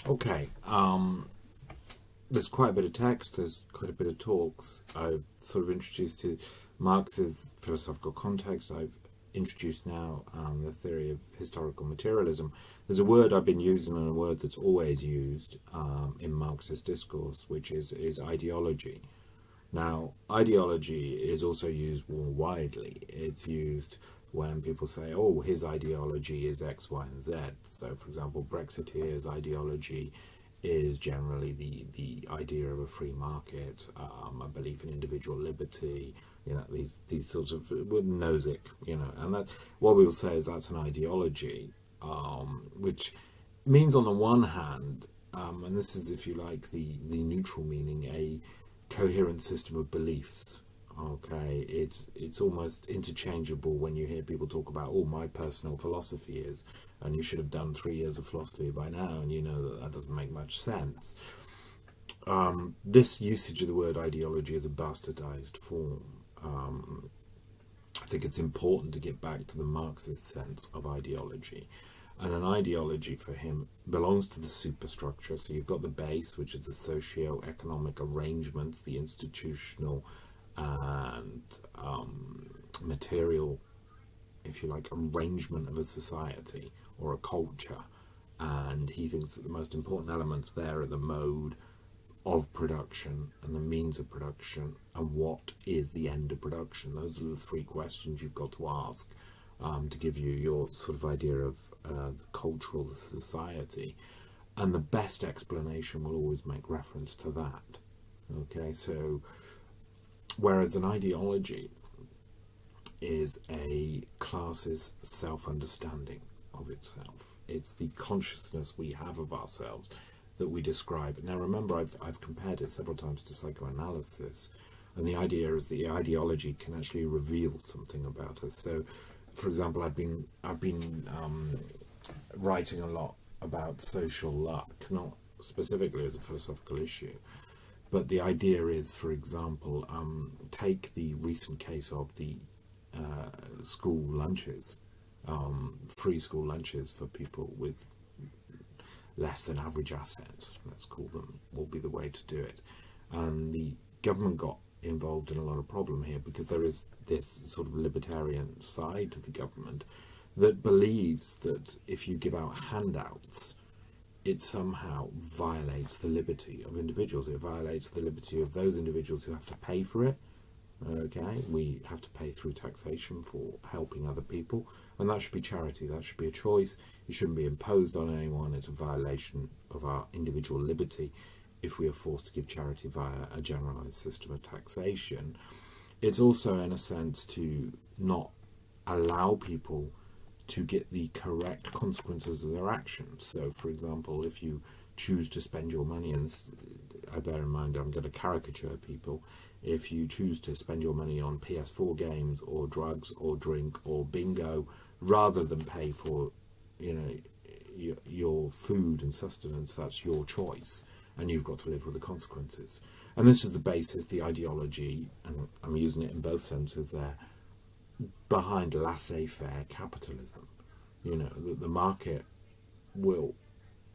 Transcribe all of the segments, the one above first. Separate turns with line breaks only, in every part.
Okay. There's quite a bit of text. There's quite a bit of talks. I've sort of introduced to Marx's philosophical context. I've introduced now the theory of historical materialism. There's a word I've been using and a word that's always used in Marxist discourse, which is ideology. Now, ideology is also used more widely. It's used when people say, oh, his ideology is X, Y, and Z. So, for example, Brexiteers' ideology is generally the idea of a free market, a belief in individual liberty, these sorts of Nozick, and that what we will say is that's an ideology, which means on the one hand, and this is if you like the neutral meaning, a coherent system of beliefs. Okay, it's almost interchangeable when you hear people talk about, oh, my personal philosophy is, and you should have done 3 years of philosophy by now, and you know that that doesn't make much sense. This usage of the word ideology is a bastardized form. I think it's important to get back to the Marxist sense of ideology. And an ideology for him belongs to the superstructure. So you've got the base, which is the socio-economic arrangements, the institutional and material, if you like, arrangement of a society or a culture. And he thinks that the most important elements there are the mode of production and the means of production and what is the end of production. Those are the three questions you've got to ask to give you your sort of idea of the cultural society. And the best explanation will always make reference to that. Okay, so whereas an ideology is a class's self-understanding of itself. It's the consciousness we have of ourselves that we describe. Now remember, I've compared it several times to psychoanalysis, and the idea is the ideology can actually reveal something about us. So, for example, I've been writing a lot about social luck, not specifically as a philosophical issue, but the idea is, for example, take the recent case of the school lunches, free school lunches for people with less than average assets, let's call them, will be the way to do it. And the government got involved in a lot of problem here because there is this sort of libertarian side to the government that believes that if you give out handouts, it somehow violates the liberty of individuals. It violates the liberty of those individuals who have to pay for it. Okay, we have to pay through taxation for helping other people, and that should be charity. That should be a choice. It shouldn't be imposed on anyone. It's a violation of our individual liberty if we are forced to give charity via a generalized system of taxation. It's also, in a sense, to not allow people to get the correct consequences of their actions. So, for example, if you choose to spend your money, and I bear in mind I'm going to caricature people, if you choose to spend your money on PS4 games or drugs or drink or bingo rather than pay for, your food and sustenance, that's your choice, and you've got to live with the consequences. And this is the basis, the ideology, and I'm using it in both senses there, behind laissez-faire capitalism. That the market will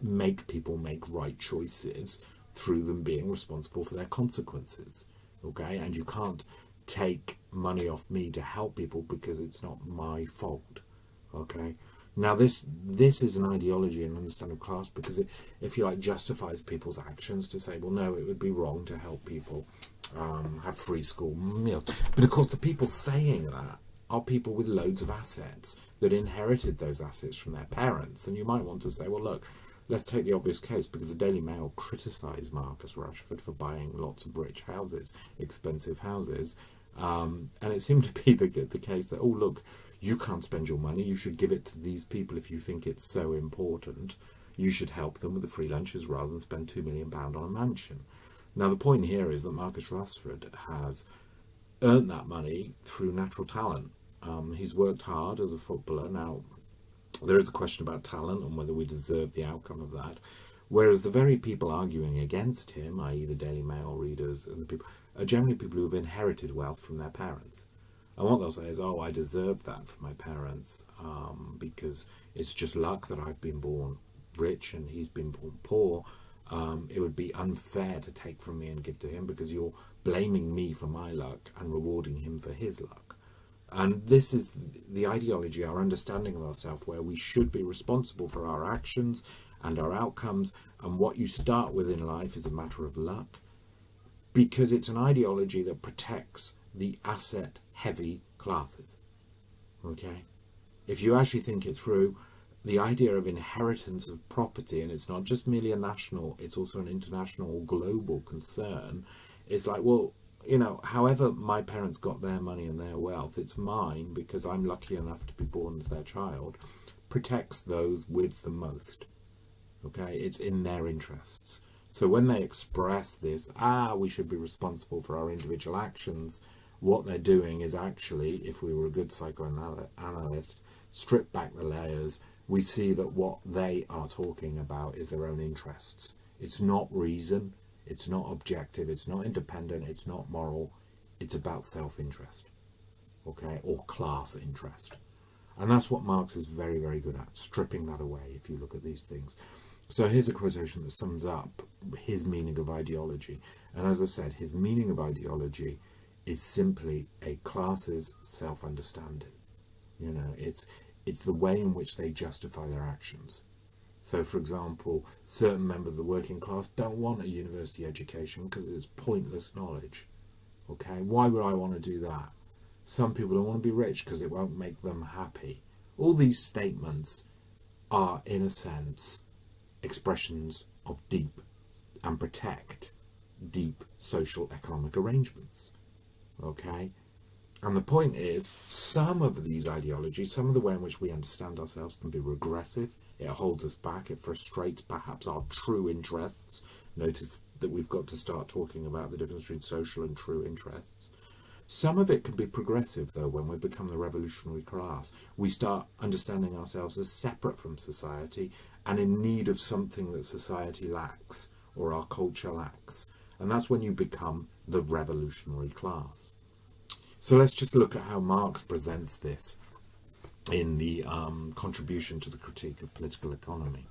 make people make right choices through them being responsible for their consequences. Okay, and you can't take money off me to help people because it's not my fault. Okay, now this is an ideology and understanding of class because it, if you like, justifies people's actions to say, well, no, it would be wrong to help people have free school meals. But of course, the people saying that are people with loads of assets that inherited those assets from their parents. And you might want to say, well, look, let's take the obvious case, because the Daily Mail criticised Marcus Rashford for buying lots of rich houses, expensive houses, and it seemed to be the case that, oh, look, you can't spend your money, you should give it to these people if you think it's so important. You should help them with the free lunches rather than spend £2 million on a mansion. Now, the point here is that Marcus Rashford has earned that money through natural talent. He's worked hard as a footballer. Now, there is a question about talent and whether we deserve the outcome of that. Whereas the very people arguing against him, i.e. the Daily Mail readers and the people, are generally people who have inherited wealth from their parents. And what they'll say is, oh, I deserve that from my parents because it's just luck that I've been born rich and he's been born poor, it would be unfair to take from me and give to him, because you're blaming me for my luck and rewarding him for his luck. And this is the ideology, our understanding of ourselves, where we should be responsible for our actions and our outcomes, and what you start with in life is a matter of luck, because it's an ideology that protects the asset-heavy classes. Okay? If you actually think it through, the idea of inheritance of property, and it's not just merely a national, it's also an international or global concern, is like, well, you know, however my parents got their money and their wealth, it's mine because I'm lucky enough to be born as their child, protects those with the most. Okay? It's in their interests. So when they express this, we should be responsible for our individual actions, what they're doing is actually, if we were a good psychoanalyst, strip back the layers, we see that what they are talking about is their own interests. It's not reason, it's not objective, it's not independent, it's not moral, it's about self-interest, okay, or class interest. And that's what Marx is very, very good at, stripping that away if you look at these things. So here's a quotation that sums up his meaning of ideology. And as I said, his meaning of ideology is simply a class's self-understanding. You know, it's the way in which they justify their actions. So, for example, certain members of the working class don't want a university education because it's pointless knowledge. Okay, why would I want to do that? Some people don't want to be rich because it won't make them happy. All these statements are, in a sense, expressions of deep and protect deep social economic arrangements. Okay? And the point is, some of these ideologies, some of the way in which we understand ourselves can be regressive. It holds us back. It frustrates perhaps our true interests. Notice that we've got to start talking about the difference between social and true interests. Some of it can be progressive, though, when we become the revolutionary class. We start understanding ourselves as separate from society and in need of something that society lacks or our culture lacks. And that's when you become the revolutionary class. So let's just look at how Marx presents this in the contribution to the critique of political economy.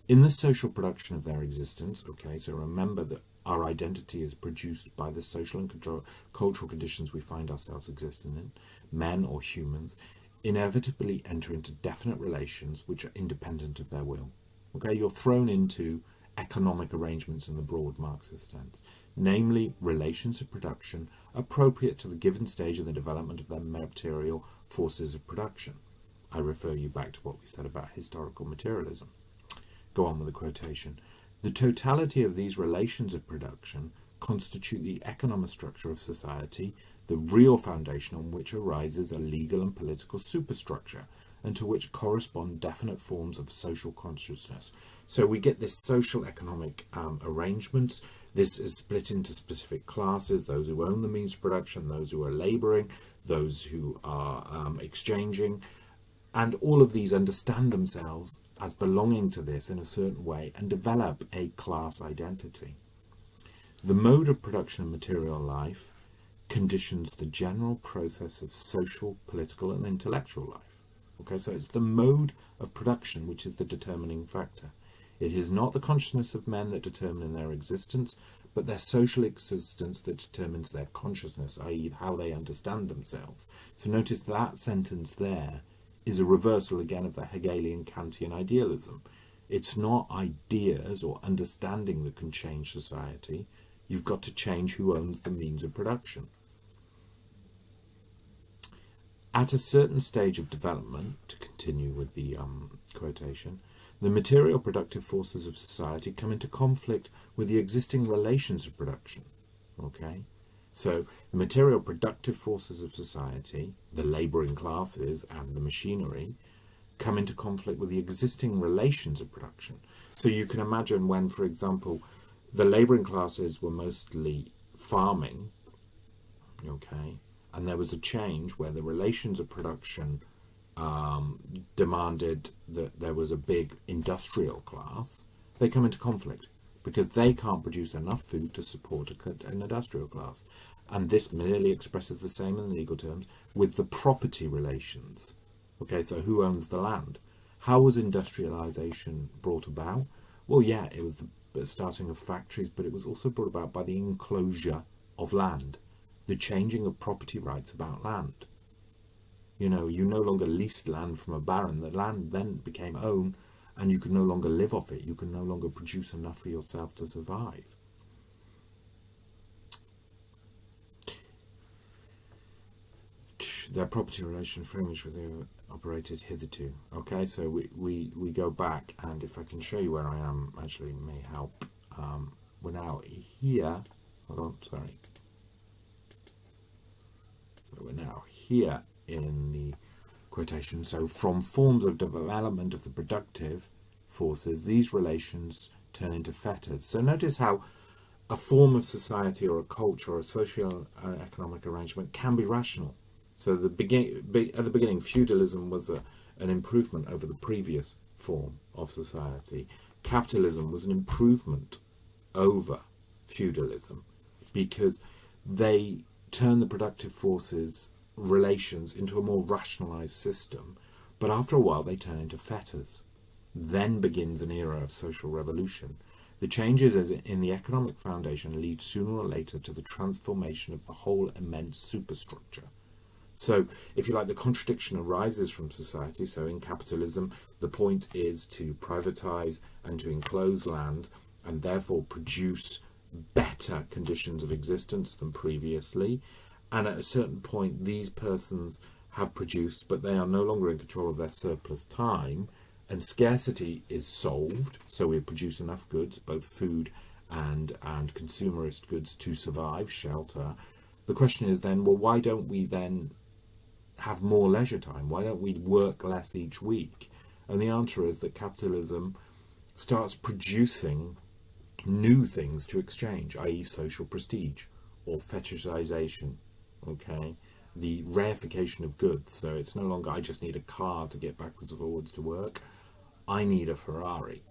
In the social production of their existence, okay, so remember that our identity is produced by the social and cultural conditions we find ourselves existing in. Men or humans inevitably enter into definite relations which are independent of their will. Okay, you're thrown into economic arrangements in the broad Marxist sense, namely relations of production appropriate to the given stage of the development of their material forces of production. I refer you back to what we said about historical materialism. Go on with the quotation. The totality of these relations of production constitute the economic structure of society, the real foundation on which arises a legal and political superstructure, and to which correspond definite forms of social consciousness. So we get this social economic arrangements. This is split into specific classes, those who own the means of production, those who are labouring, those who are exchanging, and all of these understand themselves as belonging to this in a certain way and develop a class identity. The mode of production of material life conditions the general process of social, political, and intellectual life. Okay, so it's the mode of production which is the determining factor. It is not the consciousness of men that determine their existence, but their social existence that determines their consciousness, i.e. how they understand themselves. So notice that sentence there is a reversal again of the Hegelian Kantian idealism. It's not ideas or understanding that can change society. You've got to change who owns the means of production. At a certain stage of development, to continue with the quotation, the material productive forces of society come into conflict with the existing relations of production. Okay? So the material productive forces of society, the labouring classes and the machinery, come into conflict with the existing relations of production. So you can imagine when, for example, the labouring classes were mostly farming, okay, and there was a change where the relations of production demanded that there was a big industrial class, they come into conflict because they can't produce enough food to support an industrial class. And this merely expresses the same in legal terms with the property relations. Okay, so who owns the land? How was industrialization brought about? Well, yeah, it was the starting of factories, but it was also brought about by the enclosure of land, the changing of property rights about land. You know, you no longer leased land from a baron. The land then became own, and you could no longer live off it. You could no longer produce enough for yourself to survive. Their property relation framework which they operated hitherto. Okay, so we go back, and if I can show you where I am, actually may help. We're now here. Hold on, sorry. So we're now here in the quotation. So from forms of development of the productive forces, these relations turn into fetters. So notice how a form of society or a culture or a social economic arrangement can be rational. So at the beginning, feudalism was an improvement over the previous form of society. Capitalism was an improvement over feudalism because they turn the productive forces relations into a more rationalized system, but after a while they turn into fetters. Then begins an era of social revolution. The changes in the economic foundation lead sooner or later to the transformation of the whole immense superstructure. So, if you like, the contradiction arises from society. So in capitalism, the point is to privatize and to enclose land and therefore produce better conditions of existence than previously. And at a certain point, these persons have produced, but they are no longer in control of their surplus time, and scarcity is solved. So we produce enough goods, both food and consumerist goods, to survive, shelter. The question is then, well, why don't we then have more leisure time? Why don't we work less each week? And the answer is that capitalism starts producing new things to exchange, i.e. social prestige or fetishization, okay? The reification of goods. So it's no longer, I just need a car to get backwards and forwards to work. I need a Ferrari,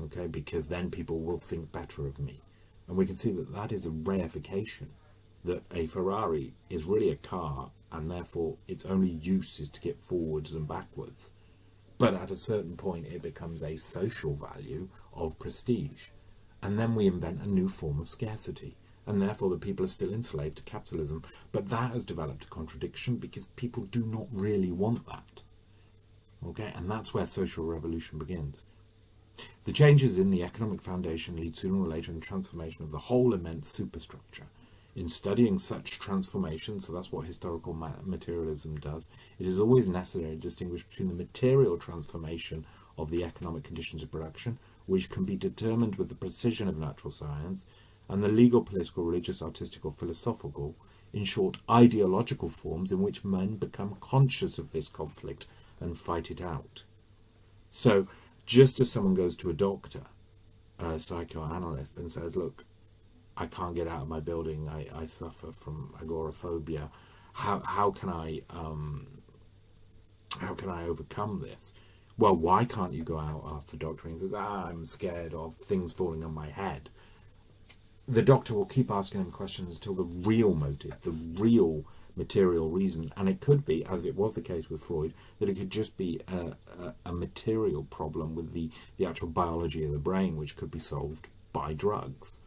okay? Because then people will think better of me. And we can see that that is a reification, that a Ferrari is really a car, and therefore its only use is to get forwards and backwards. But at a certain point it becomes a social value of prestige. And then we invent a new form of scarcity, and therefore the people are still enslaved to capitalism. But that has developed a contradiction because people do not really want that. Okay, and that's where social revolution begins. The changes in the economic foundation lead sooner or later in the transformation of the whole immense superstructure. In studying such transformations, so that's what historical materialism does, it is always necessary to distinguish between the material transformation of the economic conditions of production, which can be determined with the precision of natural science, and the legal, political, religious, artistic, or philosophical, in short, ideological forms in which men become conscious of this conflict and fight it out. So, just as someone goes to a doctor, a psychoanalyst, and says, look, I can't get out of my building, I suffer from agoraphobia, how can I overcome this? Well, why can't you go out, ask the doctor, and he says, I'm scared of things falling on my head. The doctor will keep asking him questions until the real motive, the real material reason, and it could be, as it was the case with Freud, that it could just be a material problem with the actual biology of the brain, which could be solved by drugs.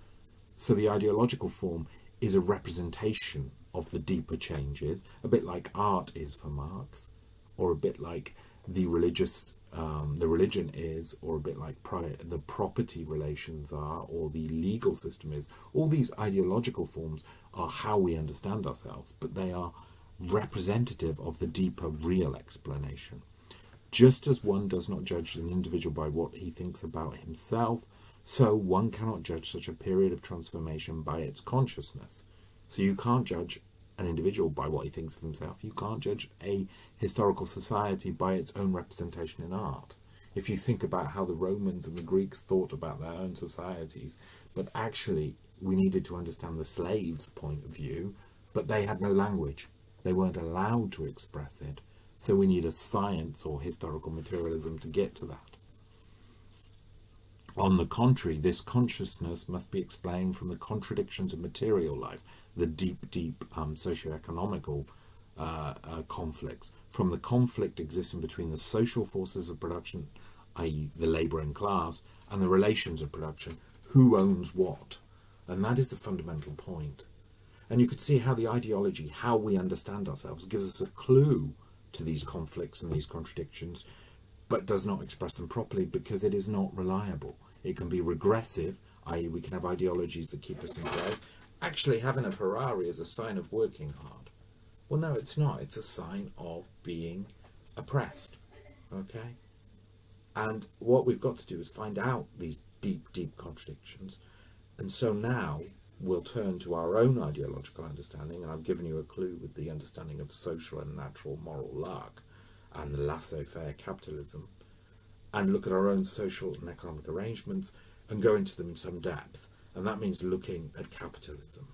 So the ideological form is a representation of the deeper changes, a bit like art is for Marx, or a bit like the religion is, or a bit like the property relations are, or the legal system is. All these ideological forms are how we understand ourselves, but they are representative of the deeper real explanation. Just as one does not judge an individual by what he thinks about himself, so one cannot judge such a period of transformation by its consciousness. So you can't judge an individual by what he thinks of himself. You can't judge a historical society by its own representation in art. If you think about how the Romans and the Greeks thought about their own societies, but actually we needed to understand the slaves' point of view, but they had no language. They weren't allowed to express it. So we need a science or historical materialism to get to that. On the contrary, this consciousness must be explained from the contradictions of material life, the deep, socio-economical conflicts, from the conflict existing between the social forces of production, i.e. the labouring class, and the relations of production, who owns what. And that is the fundamental point. And you could see how the ideology, how we understand ourselves, gives us a clue to these conflicts and these contradictions, but does not express them properly because it is not reliable. It can be regressive, i.e. we can have ideologies that keep us in place. Actually, having a Ferrari is a sign of working hard. Well, no, it's not. It's a sign of being oppressed. Okay? And what we've got to do is find out these deep, deep contradictions. And so now we'll turn to our own ideological understanding, and I've given you a clue with the understanding of social and natural moral luck and the laissez-faire capitalism, and look at our own social and economic arrangements and go into them in some depth. And that means looking at capitalism.